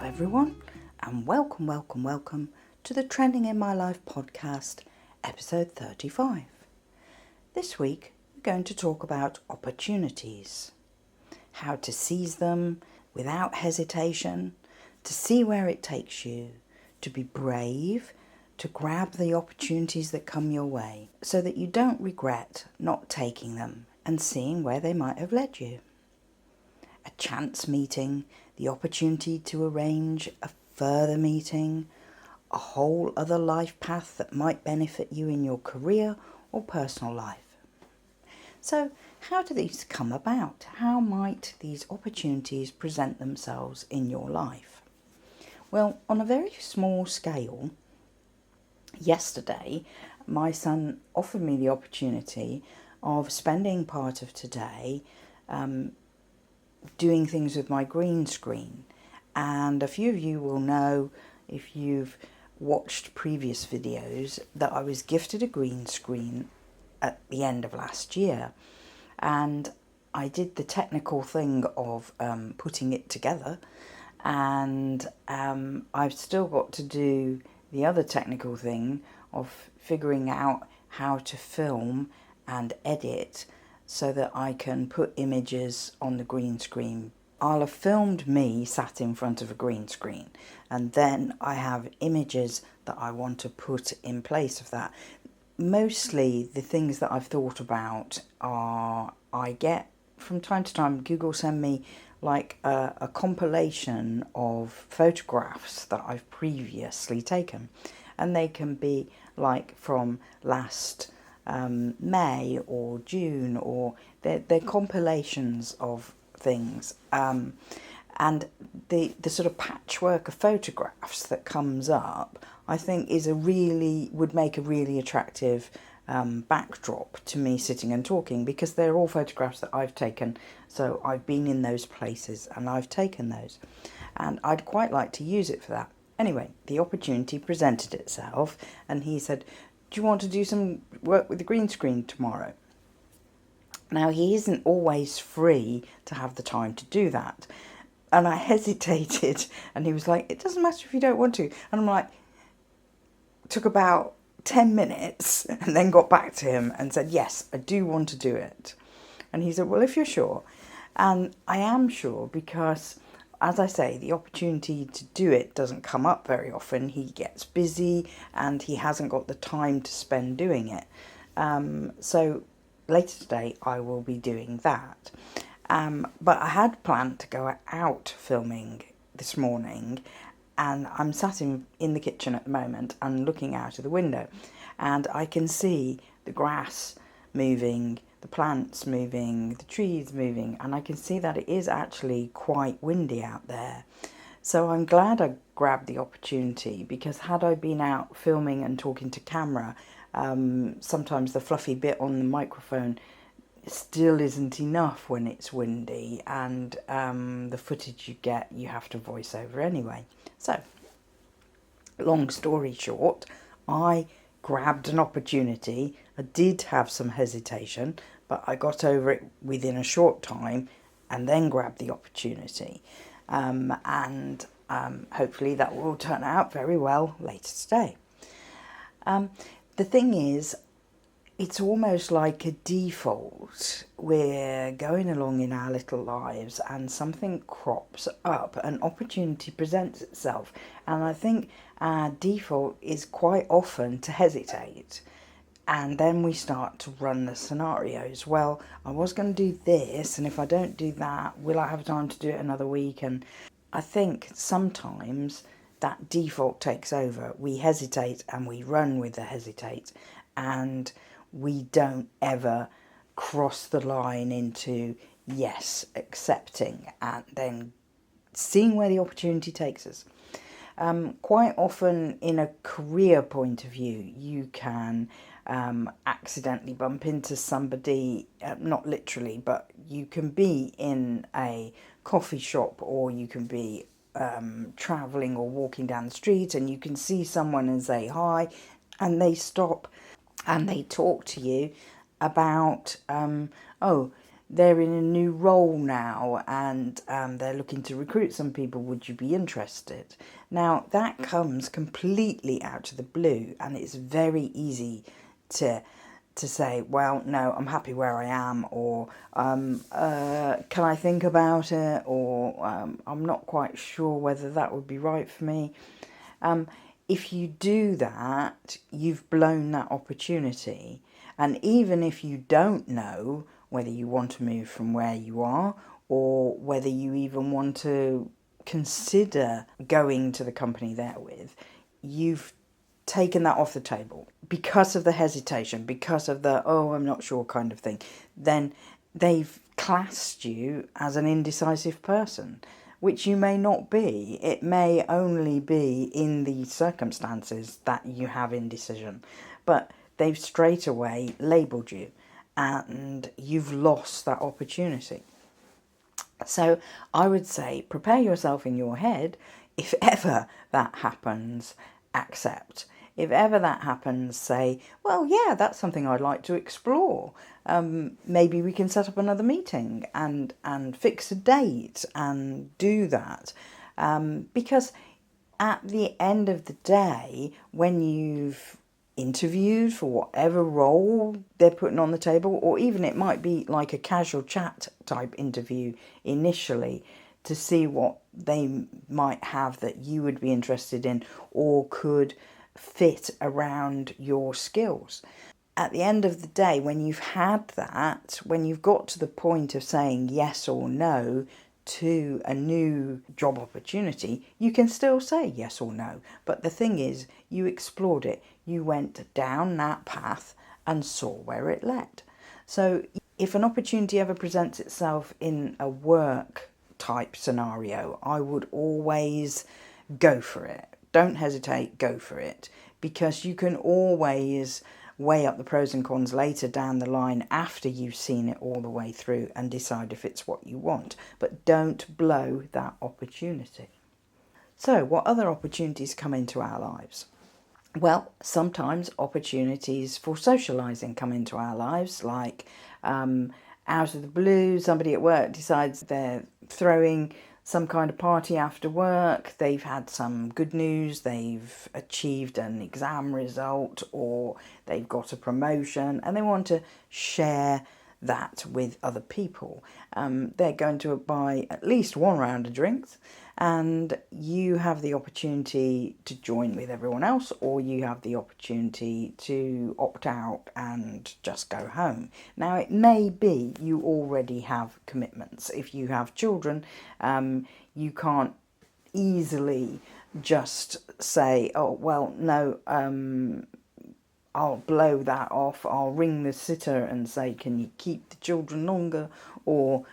everyone, and welcome to the Trending in My Life podcast, episode 35. This week, we're going to talk about opportunities, how to seize them without hesitation, to see where it takes you, to be brave, to grab the opportunities that come your way, so that you don't regret not taking them and seeing where they might have led you. A chance meeting, the opportunity to arrange a further meeting, a whole other life path that might benefit you in your career or personal life. So, how do these come about? How might these opportunities present themselves in your life? Well, on a very small scale, yesterday my son offered me the opportunity of spending part of today doing things with my green screen. And a few of you will know, if you've watched previous videos, that I was gifted a green screen at the end of last year, and I did the technical thing of putting it together, and I've still got to do the other technical thing of figuring out how to film and edit so that I can put images on the green screen. I'll have filmed me sat in front of a green screen, and then I have images that I want to put in place of that. Mostly the things that I've thought about are, I get from time to time, Google send me like a compilation of photographs that I've previously taken, and they can be like from last May or June, or they're compilations of things, and the sort of patchwork of photographs that comes up, I think would make a really attractive backdrop to me sitting and talking, because they're all photographs that I've taken, so I've been in those places and I've taken those, and I'd quite like to use it for that. Anyway, the opportunity presented itself, and he said, "Do you want to do some work with the green screen tomorrow?" Now, he isn't always free to have the time to do that. And I hesitated, and he was like, "It doesn't matter if you don't want to." And I'm like, took about 10 minutes and then got back to him and said, "Yes, I do want to do it." And he said, "Well, if you're sure." And I am sure, because, as I say, the opportunity to do it doesn't come up very often. He gets busy and he hasn't got the time to spend doing it. So later today I will be doing that. But I had planned to go out filming this morning, and I'm sat in the kitchen at the moment and looking out of the window, and I can see the grass moving, the plants moving, the trees moving, and I can see that it is actually quite windy out there. So I'm glad I grabbed the opportunity, because had I been out filming and talking to camera, sometimes the fluffy bit on the microphone still isn't enough when it's windy, and the footage you have to voice over anyway. So, long story short, I grabbed an opportunity. I did have some hesitation, but I got over it within a short time and then grabbed the opportunity. And hopefully that will turn out very well later today. The thing is, it's almost like a default. We're going along in our little lives and something crops up, an opportunity presents itself, and I think our default is quite often to hesitate. And then we start to run the scenarios. Well, I was going to do this, and if I don't do that, will I have time to do it another week? And I think sometimes that default takes over. We hesitate and we run with the hesitate, and we don't ever cross the line into yes, accepting, and then seeing where the opportunity takes us. Quite often in a career point of view, you can accidentally bump into somebody, not literally, but you can be in a coffee shop, or you can be travelling or walking down the street, and you can see someone and say hi, and they stop and they talk to you about, oh, they're in a new role now and they're looking to recruit some people. Would you be interested? Now, that comes completely out of the blue, and it's very easy to say, well, no, I'm happy where I am, or can I think about it, or I'm not quite sure whether that would be right for me. If you do that, you've blown that opportunity. And even if you don't know whether you want to move from where you are, or whether you even want to consider going to the company they're with, you've taken that off the table because of the hesitation, because of the, oh, I'm not sure kind of thing. Then they've classed you as an indecisive person, which you may not be. It may only be in the circumstances that you have indecision, but they've straight away labelled you and you've lost that opportunity. So I would say prepare yourself in your head. If ever that happens, accept. If ever that happens, say, well, yeah, that's something I'd like to explore. Maybe we can set up another meeting and fix a date and do that. Because at the end of the day, when you've interviewed for whatever role they're putting on the table, or even it might be like a casual chat type interview initially to see what they might have that you would be interested in or could fit around your skills. At the end of the day, when you've had that, when you've got to the point of saying yes or no to a new job opportunity, you can still say yes or no. But the thing is, you explored it, you went down that path and saw where it led. So if an opportunity ever presents itself in a work type scenario, I would always go for it. Don't hesitate, go for it, because you can always weigh up the pros and cons later down the line after you've seen it all the way through and decide if it's what you want. But don't blow that opportunity. So, what other opportunities come into our lives? Well, sometimes opportunities for socialising come into our lives, like out of the blue, somebody at work decides they're throwing some kind of party after work. They've had some good news, they've achieved an exam result, or they've got a promotion, and they want to share that with other people. They're going to buy at least one round of drinks, and you have the opportunity to join with everyone else, or you have the opportunity to opt out and just go home. Now, it may be you already have commitments. If you have children, you can't easily just say, oh, well, no, I'll blow that off. I'll ring the sitter and say, can you keep the children longer? Or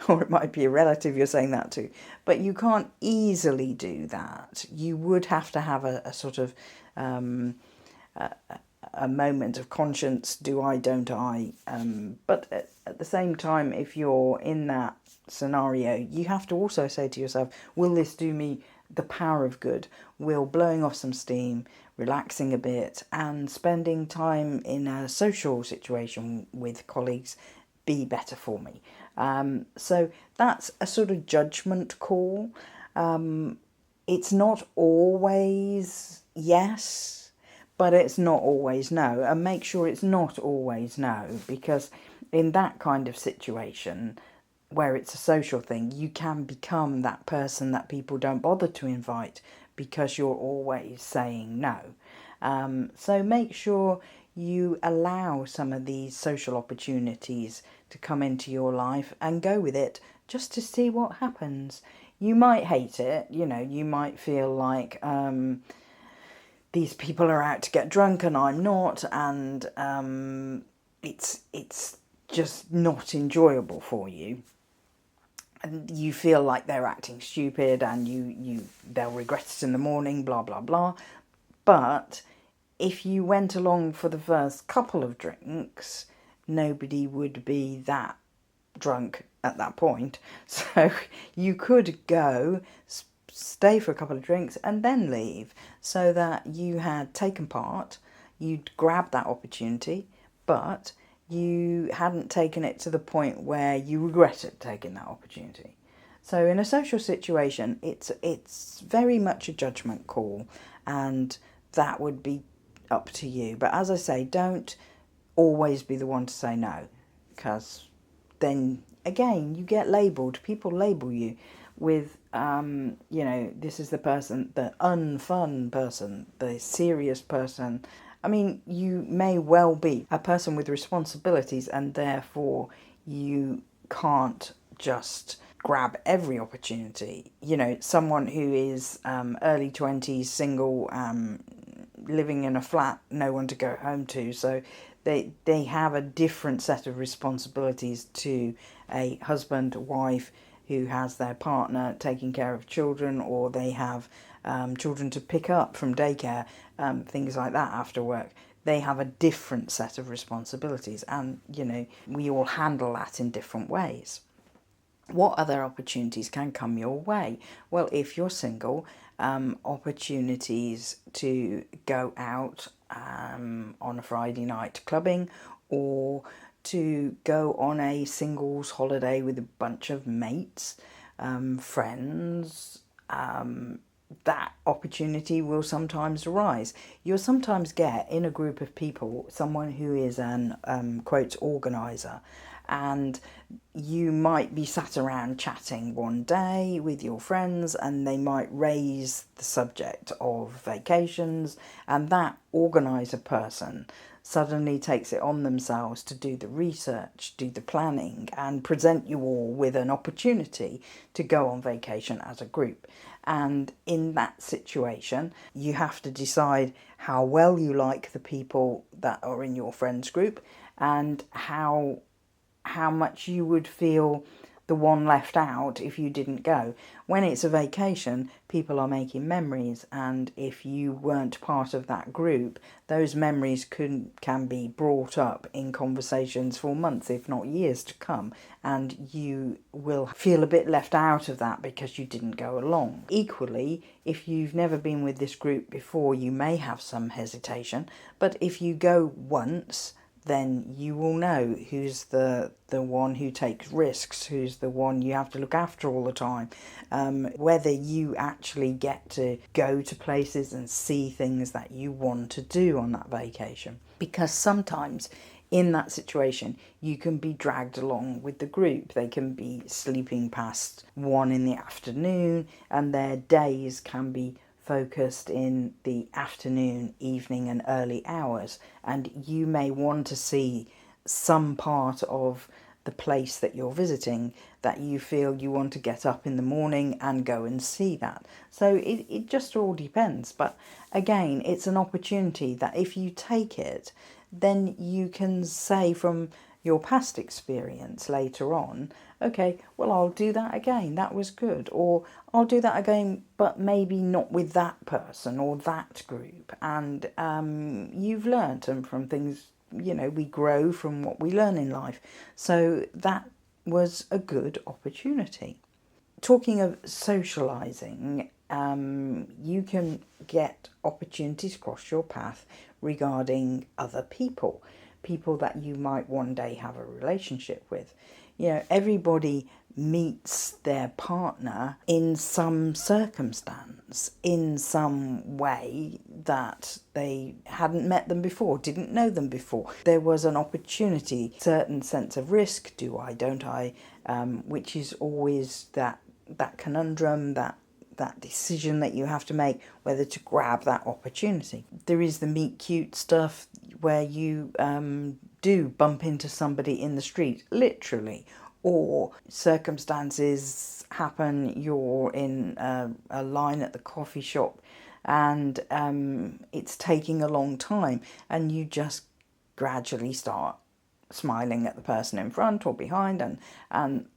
or it might be a relative you're saying that to. But you can't easily do that. You would have to have a sort of a moment of conscience, do I, don't I? But at the same time, if you're in that scenario, you have to also say to yourself, will this do me the power of good? Will blowing off some steam, relaxing a bit, and spending time in a social situation with colleagues be better for me? So that's a sort of judgment call. It's not always yes, but it's not always no. And make sure it's not always no, because in that kind of situation, where it's a social thing, you can become that person that people don't bother to invite because you're always saying no. So make sure you allow some of these social opportunities to come into your life and go with it just to see what happens. You might hate it, you might feel like these people are out to get drunk and I'm not, and it's just not enjoyable for you. And you feel like they're acting stupid and they'll regret it in the morning, blah, blah, blah. But if you went along for the first couple of drinks, nobody would be that drunk at that point. So you could go, stay for a couple of drinks and then leave, so that you had taken part, you'd grabbed that opportunity, but you hadn't taken it to the point where you regretted taking that opportunity. So in a social situation, it's very much a judgment call, and that would be up to you. But as I say, don't always be the one to say no, because then again you get labelled. People label you with this is the person, the unfun person, the serious person. I mean, you may well be a person with responsibilities, and therefore you can't just grab every opportunity. Someone who is early 20s, single, living in a flat, no one to go home to, so they have a different set of responsibilities to a husband, wife who has their partner taking care of children, or they have children to pick up from daycare, things like that after work. They have a different set of responsibilities, and we all handle that in different ways. What other opportunities can come your way? Well, if you're single, opportunities to go out on a Friday night clubbing, or to go on a singles holiday with a bunch of mates, friends. That opportunity will sometimes arise. You'll sometimes get in a group of people someone who is an quote organizer, and you might be sat around chatting one day with your friends, and they might raise the subject of vacations, and that organizer person suddenly takes it on themselves to do the research, do the planning, and present you all with an opportunity to go on vacation as a group. And in that situation, you have to decide how well you like the people that are in your friends group, and how much you would feel the one left out if you didn't go. When it's a vacation, people are making memories, and if you weren't part of that group, those memories can be brought up in conversations for months, if not years to come, and you will feel a bit left out of that because you didn't go along. Equally, if you've never been with this group before, you may have some hesitation, but if you go once, then you will know who's the one who takes risks, who's the one you have to look after all the time, whether you actually get to go to places and see things that you want to do on that vacation. Because sometimes in that situation, you can be dragged along with the group. They can be sleeping past 1 in the afternoon, and their days can be focused in the afternoon, evening and early hours, and you may want to see some part of the place that you're visiting that you feel you want to get up in the morning and go and see that. So it just all depends. But again, it's an opportunity that if you take it, then you can say from your past experience later on, okay, well, I'll do that again, that was good, or I'll do that again, but maybe not with that person or that group. And you've learnt, and from things, we grow from what we learn in life. So that was a good opportunity. Talking of socialising, you can get opportunities cross your path regarding other people that you might one day have a relationship with. Everybody meets their partner in some circumstance, in some way that they hadn't met them before, didn't know them before. There was an opportunity, certain sense of risk, do I, don't I, which is always that conundrum, that decision that you have to make, whether to grab that opportunity. There is the meet cute stuff where you do bump into somebody in the street, literally, or circumstances happen, you're in a line at the coffee shop, and it's taking a long time, and you just gradually start smiling at the person in front or behind, and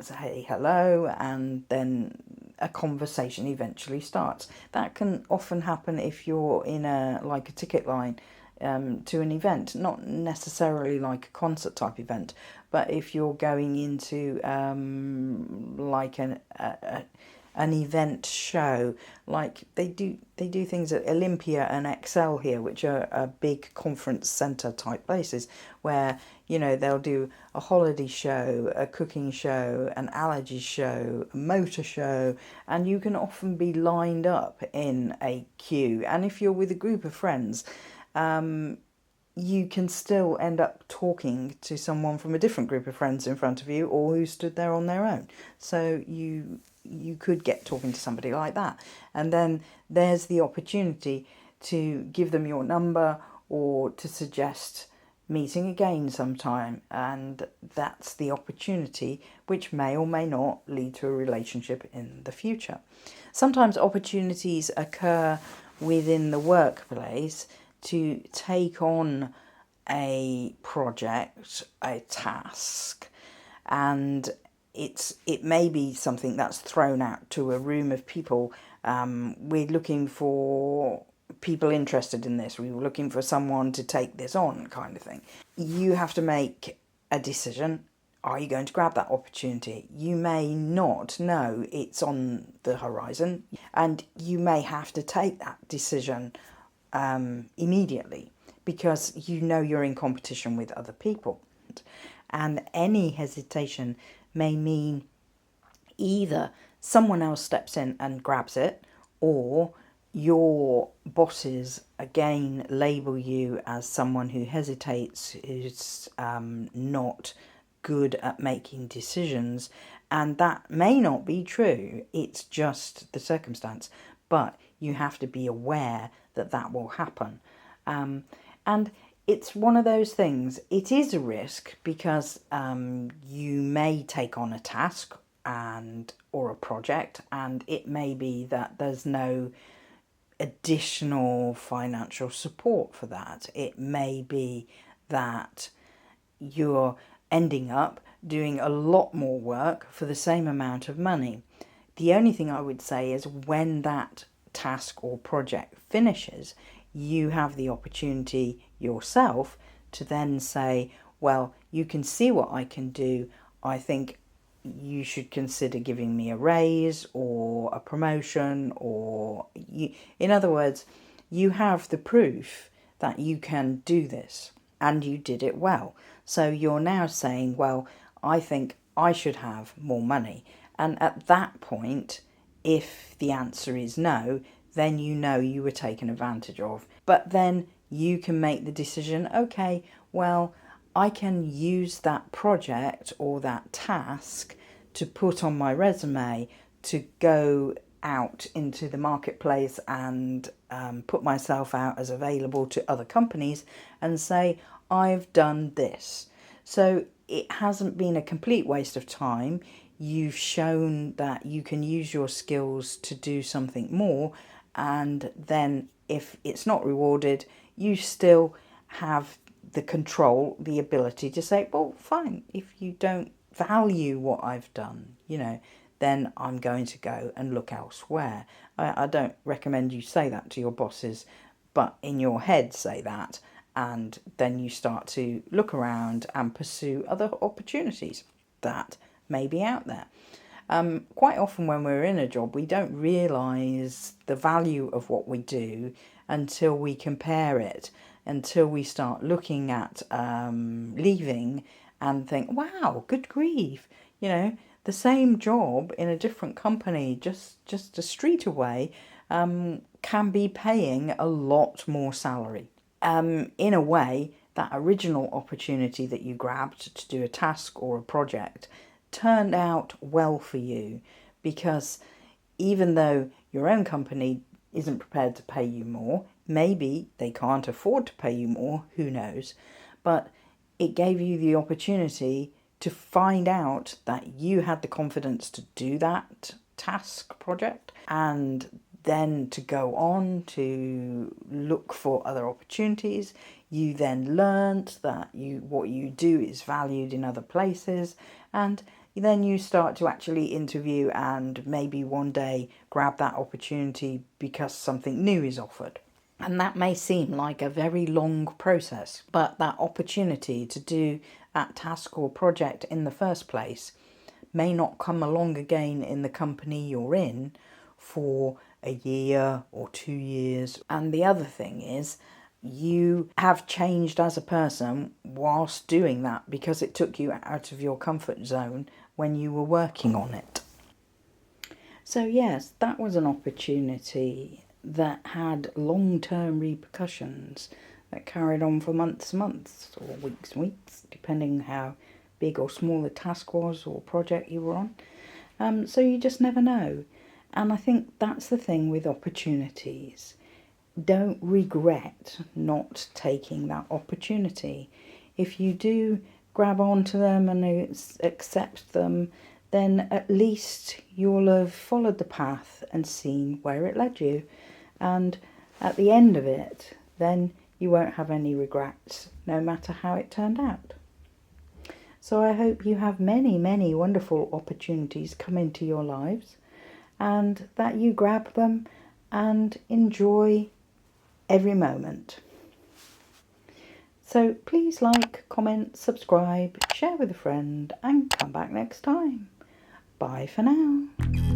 say hello, and then a conversation eventually starts. That can often happen if you're in a ticket line to an event, not necessarily like a concert type event, but if you're going into an event show, like they do things at Olympia and Excel here, which are big conference centre type places where, you know, they'll do a holiday show, a cooking show, an allergy show, a motor show, and you can often be lined up in a queue. And if you're with a group of friends, you can still end up talking to someone from a different group of friends in front of you, or who stood there on their own. So you could get talking to somebody like that. And then there's the opportunity to give them your number or to suggest meeting again sometime. And that's the opportunity which may or may not lead to a relationship in the future. Sometimes opportunities occur within the workplace to take on a project, a task, and it may be something that's thrown out to a room of people. We're looking for people interested in this. We were looking for someone to take this on, kind of thing. You have to make a decision. Are you going to grab that opportunity? You may not know it's on the horizon, and you may have to take that decision immediately, because you know you're in competition with other people. And any hesitation may mean either someone else steps in and grabs it, or your bosses again label you as someone who hesitates, who's not good at making decisions. And that may not be true, it's just the circumstance, but you have to be aware that that will happen. And it's one of those things, it is a risk, because you may take on a task or a project, and it may be that there's no additional financial support for that. It may be that you're ending up doing a lot more work for the same amount of money. The only thing I would say is, when that task or project finishes, you have the opportunity yourself to then say, well, you can see what I can do. I think you should consider giving me a raise or a promotion, or in other words, you have the proof that you can do this and you did it well. So you're now saying, well, I think I should have more money. And at that point, if the answer is no, then you know you were taken advantage of. But then you can make the decision, okay, well, I can use that project or that task to put on my resume, to go out into the marketplace and put myself out as available to other companies and say, I've done this. So it hasn't been a complete waste of time. You've shown that you can use your skills to do something more, and then if it's not rewarded, you still have the control, the ability to say, well, fine, if you don't value what I've done, then I'm going to go and look elsewhere. I don't recommend you say that to your bosses, but in your head say that, and then you start to look around and pursue other opportunities that may be out there. Quite often when we're in a job, we don't realise the value of what we do until we compare it, until we start looking at leaving and think, wow, good grief, the same job in a different company just a street away can be paying a lot more salary. In a way, that original opportunity that you grabbed to do a task or a project turned out well for you, because even though your own company isn't prepared to pay you more, maybe they can't afford to pay you more, who knows, but it gave you the opportunity to find out that you had the confidence to do that task project, and then to go on to look for other opportunities. You then learnt that what you do is valued in other places, and then you start to actually interview and maybe one day grab that opportunity because something new is offered. And that may seem like a very long process, but that opportunity to do that task or project in the first place may not come along again in the company you're in for a year or 2 years. And the other thing is, you have changed as a person whilst doing that, because it took you out of your comfort zone when you were working on it. So yes, that was an opportunity that had long-term repercussions that carried on for months, or weeks, depending how big or small the task was or project you were on. So you just never know. And I think that's the thing with opportunities. Don't regret not taking that opportunity. If you do grab onto them and accept them, then at least you'll have followed the path and seen where it led you. And at the end of it, then you won't have any regrets, no matter how it turned out. So I hope you have many, many wonderful opportunities come into your lives, and that you grab them and enjoy every moment. So please like, comment, subscribe, share with a friend, and come back next time. Bye for now.